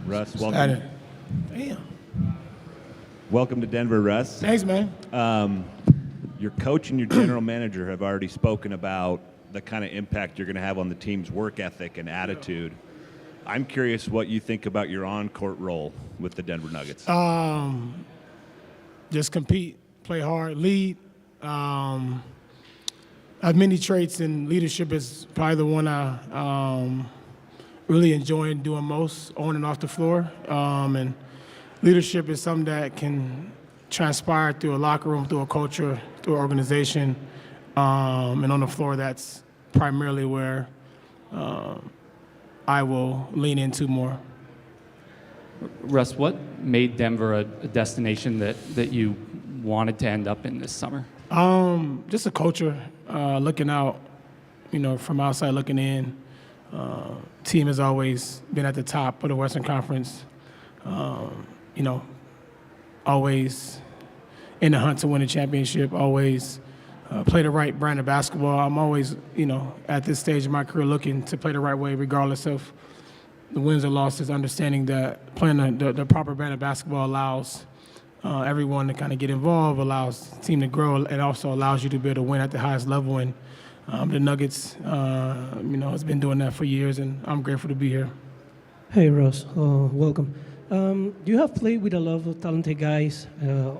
Russ, welcome. Damn. Welcome to Denver, Russ. Thanks, man. Your coach and your general manager have already spoken about the kind of impact you're going to have on the team's work ethic and attitude. I'm curious what you think about your on-court role with the Denver Nuggets. Just compete, play hard, lead. I have many traits, and leadership is probably the one I really enjoy doing most on and off the floor. And leadership is something that can transpire through a locker room, through a culture, through an organization. And on the floor, that's primarily where I will lean into more. Russ, what made Denver a destination that you wanted to end up in this summer? Just a culture, looking out, from outside looking in. Team has always been at the top of the Western Conference. Always in the hunt to win a championship, always play the right brand of basketball. I'm always, at this stage of my career looking to play the right way regardless of the wins or losses, understanding that playing the proper brand of basketball allows everyone to kind of get involved, allows the team to grow, and also allows you to be able to win at the highest level. And the Nuggets, has been doing that for years, and I'm grateful to be here. Hey, Ross. Welcome. You have played with a lot of talented guys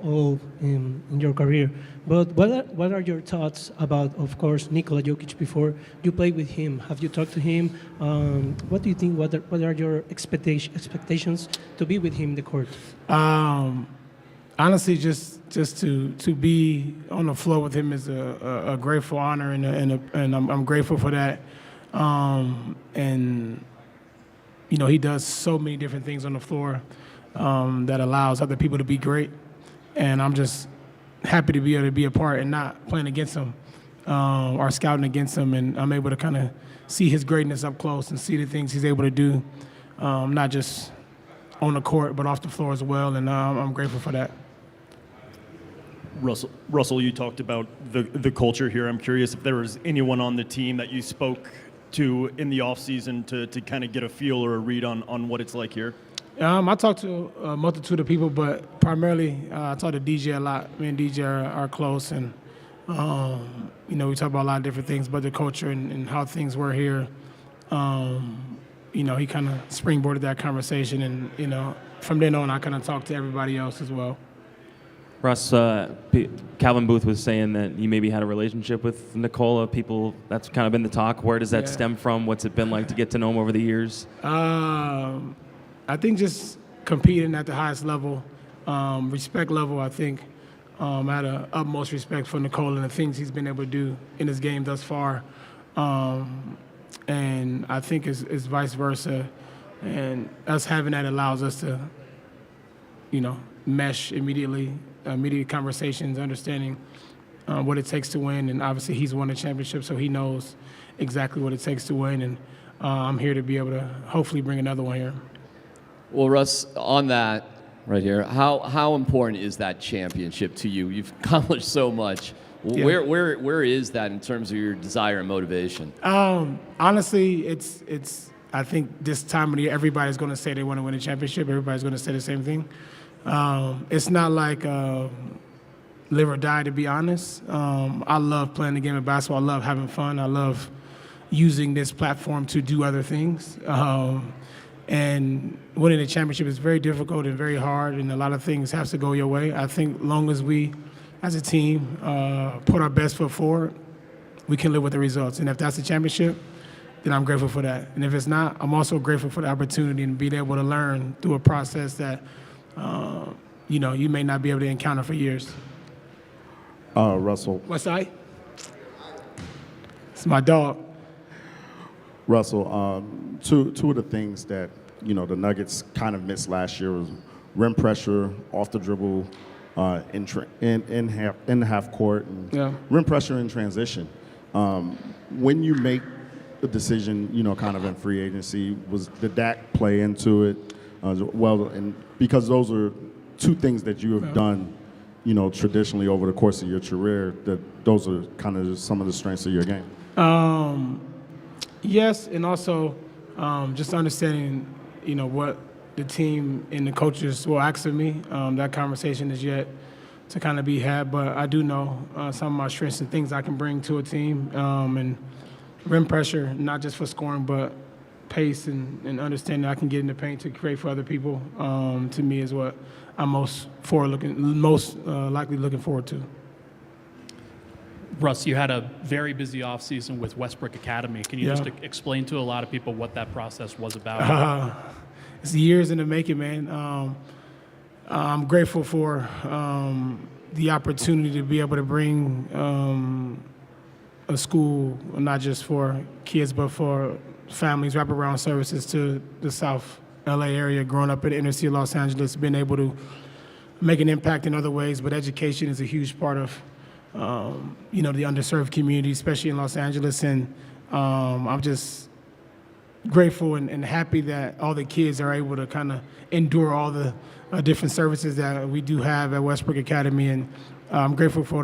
all in your career, but what are your thoughts about, of course, Nikola Jokic before you played with him? Have you talked to him? What do you think? What are your expectations to be with him in the court? Honestly, just to be on the floor with him is a grateful honor, and I'm grateful for that. He does so many different things on the floor that allows other people to be great, and I'm just happy to be able to be a part and not playing against him or scouting against him, and I'm able to kind of see his greatness up close and see the things he's able to do, not just on the court but off the floor as well, and I'm grateful for that. Russell, you talked about the culture here. I'm curious if there was anyone on the team that you spoke to in the offseason to kind of get a feel or a read on what it's like here? I talked to a multitude of people, but primarily I talk to DJ a lot. Me and DJ are close, and we talk about a lot of different things, but the culture and how things were here. He kind of springboarded that conversation, and from then on, I kind of talked to everybody else as well. Russ, Calvin Booth was saying that you maybe had a relationship with Nikola. That's kind of been the talk. Where does that stem from? What's it been like to get to know him over the years? I think just competing at the highest level, respect level, I think. I had an utmost respect for Nikola and the things he's been able to do in his game thus far. And I think it's vice versa. And us having that allows us to, mesh immediate conversations, understanding what it takes to win. And obviously he's won a championship, so he knows exactly what it takes to win. And I'm here to be able to hopefully bring another one here. Well, Russ, on that right here, how important is that championship to you? You've accomplished so much. Yeah. Where is that in terms of your desire and motivation? Honestly, it's. I think this time of the year, everybody's going to say they want to win a championship. Everybody's going to say the same thing. It's not like live or die, to be honest. I love playing the game of basketball. I love having fun. I love using this platform to do other things. And winning a championship is very difficult and very hard, and a lot of things have to go your way. I think long as we, as a team, put our best foot forward, we can live with the results. And if that's a championship, then I'm grateful for that. And if it's not, I'm also grateful for the opportunity and being able to learn through a process that you may not be able to encounter for years. Russell. What's that? It's my dog. Russell, two of the things that the Nuggets kind of missed last year was rim pressure, off the dribble, in half court, and rim pressure in transition. When you make a decision, kind of in free agency, did that play into it? Well, and because those are two things that you have done, traditionally over the course of your career, that those are kind of some of the strengths of your game. Yes, and also just understanding, what the team and the coaches will ask of me. That conversation is yet to kind of be had, but I do know some of my strengths and things I can bring to a team, and rim pressure, not just for scoring, but pace and understanding I can get in the paint to create for other people. To me, is what I'm most likely looking forward to. Russ, you had a very busy offseason with Westbrook Academy. Can you just explain to a lot of people what that process was about? It's years in the making, man. I'm grateful for the opportunity to be able to bring a school, not just for kids, but for families, wraparound services to the South LA area. Growing up in the inner city of Los Angeles, being able to make an impact in other ways, but education is a huge part of the underserved community, especially in Los Angeles. And I'm just grateful and happy that all the kids are able to kind of endure all the different services that we do have at Westbrook Academy. And I'm grateful for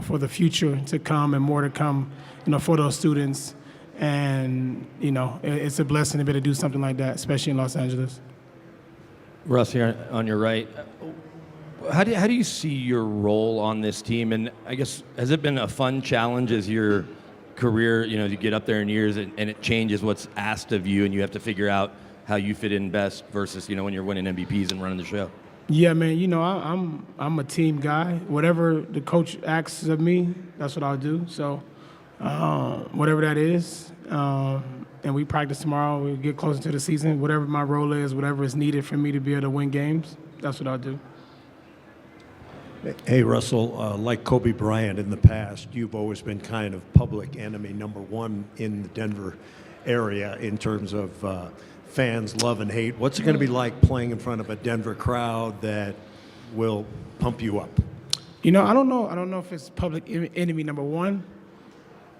for the future to come and more to come, for those students. And, it's a blessing to be able to do something like that, especially in Los Angeles. Russ, here on your right, how do you see your role on this team? And I guess, has it been a fun challenge as your career, you get up there in years and it changes what's asked of you and you have to figure out how you fit in best versus, when you're winning MVPs and running the show? Yeah, man, I'm a team guy. Whatever the coach asks of me, that's what I'll do. So whatever that is, and we practice tomorrow, we get closer to the season. Whatever my role is, whatever is needed for me to be able to win games, that's what I'll do. Hey, Russell, like Kobe Bryant in the past, you've always been kind of public enemy number one in the Denver area in terms of fans love and hate. What's it going to be like playing in front of a Denver crowd that will pump you up? I don't know. I don't know if it's public enemy number one.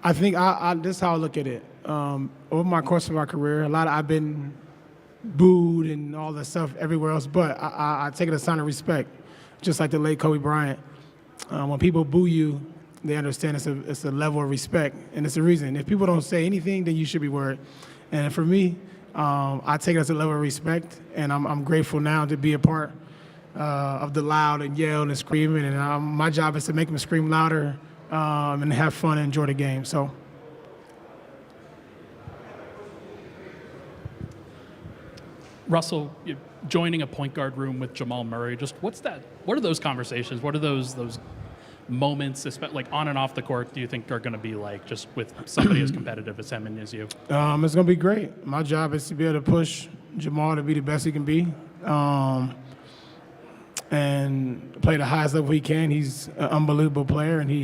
I think this is how I look at it. Over my course of my career, I've been booed and all that stuff everywhere else, but I take it as a sign of respect. Just like the late Kobe Bryant, when people boo you, they understand it's a level of respect, and it's a reason. If people don't say anything, then you should be worried. And for me, I take it as a level of respect, and I'm grateful now to be a part of the loud and yell and screaming. And my job is to make them scream louder and have fun and enjoy the game. So. Russell, joining a point guard room with Jamal Murray, just what are those conversations? What are those moments, like on and off the court, do you think are going to be like just with somebody as competitive as him and as you? It's going to be great. My job is to be able to push Jamal to be the best he can be and play the highest level he can. He's an unbelievable player, and he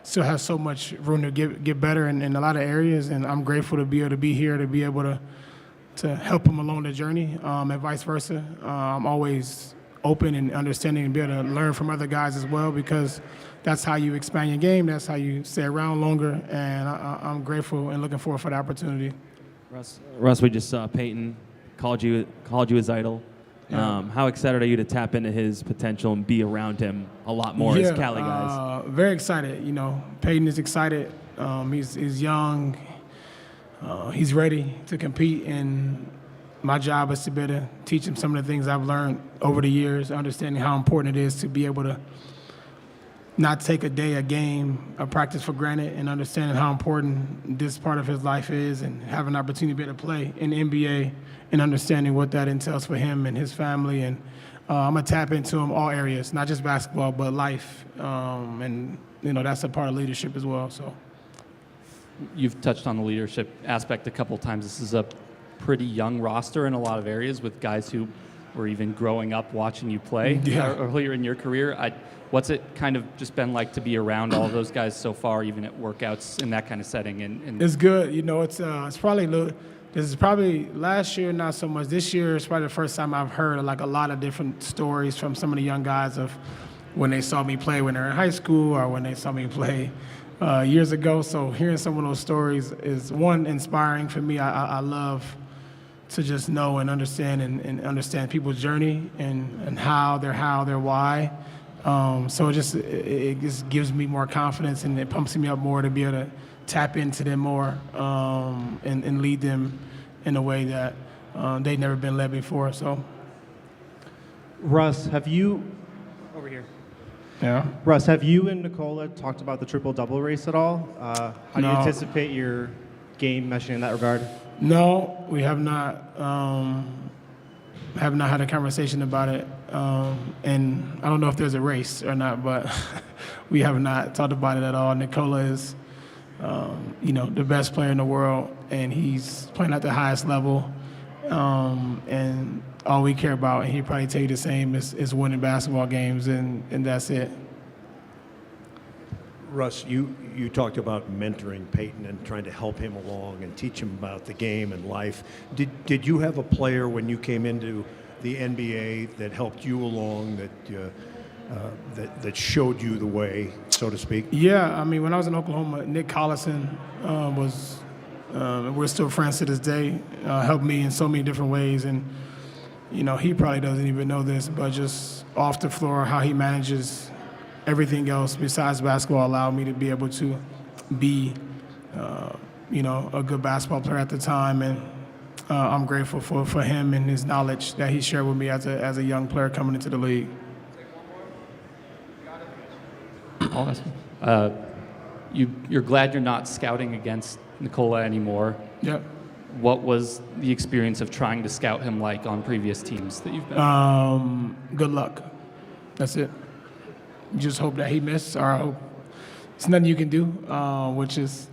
still has so much room to get better in a lot of areas, and I'm grateful to be able to be here, to be able to help him along the journey, and vice versa. I'm always open and understanding and be able to learn from other guys as well, because that's how you expand your game. That's how you stay around longer, and I'm grateful and looking forward for the opportunity. Russ, we just saw Peyton called you his idol. Yeah. How excited are you to tap into his potential and be around him a lot more as Cali guys? Very excited. Peyton is excited. He's young. He's ready to compete, and my job is to be able to teach him some of the things I've learned over the years, understanding how important it is to be able to not take a game, a practice for granted, and understanding how important this part of his life is, and have an opportunity to be able to play in the NBA and understanding what that entails for him and his family. And I'm going to tap into him all areas, not just basketball, but life. And that's a part of leadership as well. So. You've touched on the leadership aspect a couple times. This is a pretty young roster in a lot of areas with guys who were even growing up watching you play earlier in your career. What's it kind of just been like to be around all those guys so far, even at workouts in that kind of setting? And it's good. It's probably this is probably last year, not so much. This year is probably the first time I've heard a lot of different stories from some of the young guys of when they saw me play when they were in high school or when they saw me play years ago. So hearing some of those stories is, one, inspiring for me. I love to just know and understand and understand people's journey and how, their why. So it just gives me more confidence, and it pumps me up more to be able to tap into them more and lead them in a way that they'd never been led before. So, Russ, have you yeah. Russ, have you and Nicola talked about the triple-double race at all? How do you No. anticipate your game meshing in that regard? No, we have not. Have not had a conversation about it, and I don't know if there's a race or not, but we have not talked about it at all. Nicola is, the best player in the world, and he's playing at the highest level, and all we care about, and he'd probably tell you the same, is winning basketball games, and that's it. Russ, you talked about mentoring Peyton and trying to help him along and teach him about the game and life. Did you have a player when you came into the NBA that helped you along, that showed you the way, so to speak? Yeah, I mean, when I was in Oklahoma, Nick Collison was, we're still friends to this day, helped me in so many different ways. And, he probably doesn't even know this, but just off the floor, how he manages everything else besides basketball allowed me to be able to be, a good basketball player at the time. And I'm grateful for him and his knowledge that he shared with me as a young player coming into the league. You're glad you're not scouting against Nicola anymore. Yep. What was the experience of trying to scout him like on previous teams that you've been? Good luck. That's it. You just hope that he missed, or I hope it's nothing you can do, which is,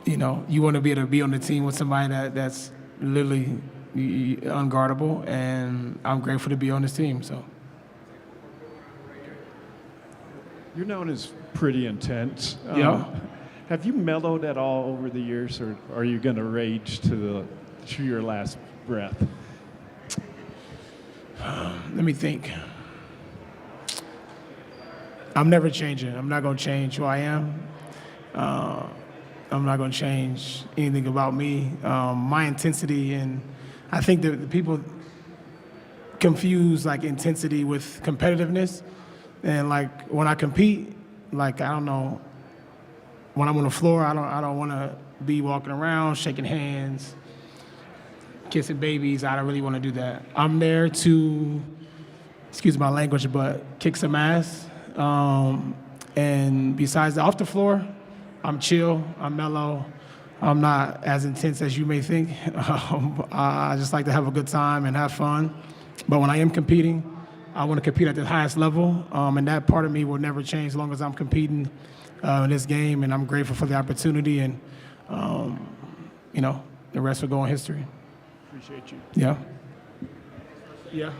you want to be able to be on the team with somebody that's literally unguardable, and I'm grateful to be on this team. So. You're known as pretty intense. Yeah. Have you mellowed at all over the years, or are you going to rage to your last breath? Let me think. I'm never changing. I'm not going to change who I am. I'm not going to change anything about me. My intensity, and I think that the people confuse like intensity with competitiveness. And like when I compete, like I don't know, when I'm on the floor, I don't want to be walking around shaking hands, kissing babies. I don't really want to do that. I'm there to, excuse my language, but kick some ass. And besides that, off the floor, I'm chill, I'm mellow. I'm not as intense as you may think. I just like to have a good time and have fun. But when I am competing, I want to compete at the highest level, and that part of me will never change as long as I'm competing in this game, and I'm grateful for the opportunity, and, the rest will go in history. Appreciate you. Yeah. Yeah.